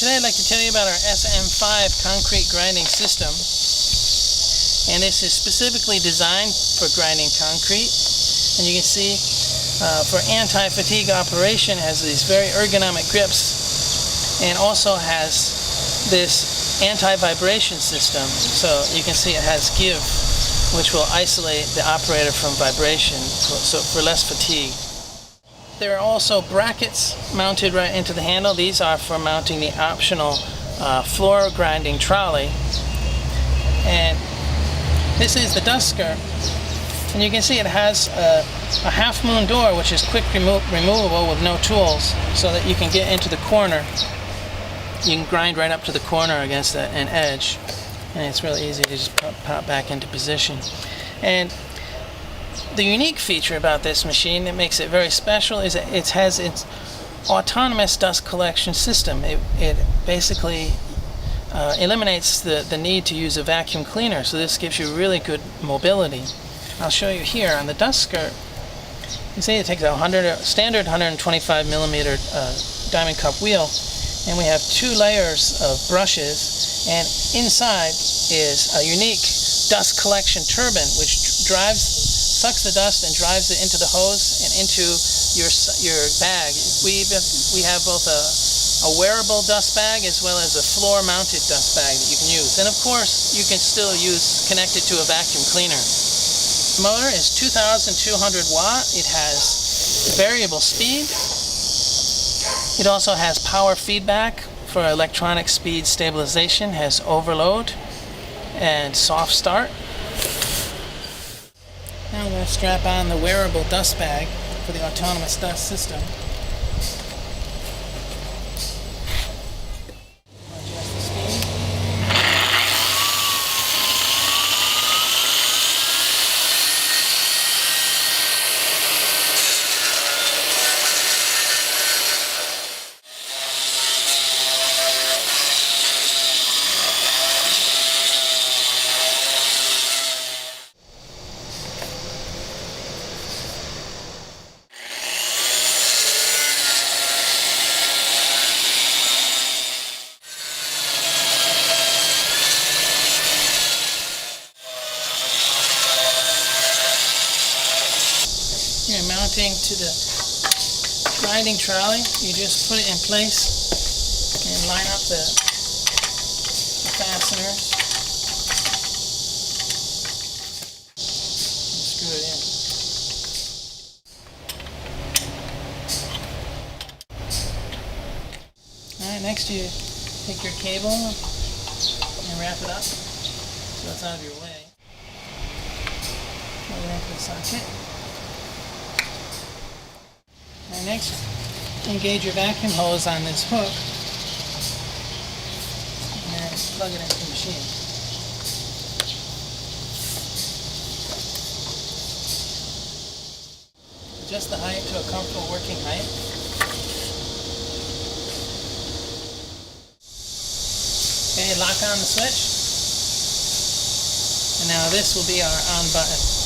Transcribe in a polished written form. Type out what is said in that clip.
Today I'd like to tell you about our SM5 concrete grinding system. And this is specifically designed for grinding concrete. And you can see for anti-fatigue operation, it has these very ergonomic grips and also has this anti-vibration system. So you can see it has give, which will isolate the operator from vibration for less fatigue. There are also brackets mounted right into the handle. These are for mounting the optional floor grinding trolley. And this is the duster. And you can see it has a half moon door, which is quick removable with no tools, so that you can get into the corner. You can grind right up to the corner against an edge. And it's really easy to just pop back into position. And the unique feature about this machine that makes it very special is that it has its autonomous dust collection system. It basically eliminates the need to use a vacuum cleaner, so this gives you really good mobility. I'll show you here on the dust skirt. You see it takes a standard 125 millimeter diamond cup wheel, and we have 2 layers of brushes, and inside is a unique dust collection turbine which sucks the dust and drives it into the hose and into your bag. We have both a wearable dust bag as well as a floor-mounted dust bag that you can use. And of course, you can still connect it to a vacuum cleaner. The motor is 2,200 watt. It has variable speed. It also has power feedback for electronic speed stabilization, has overload and soft start. Now I'm going to strap on the wearable dust bag for the autonomous dust system. Adjust the speed. You're mounting to the grinding trolley. You just put it in place and line up the fasteners and screw it in. Alright, next you take your cable and wrap it up so it's out of your way. Plug it into the socket. And next, engage your vacuum hose on this hook and plug it into the machine. Adjust the height to a comfortable working height. Okay, lock on the switch. And now this will be our on button.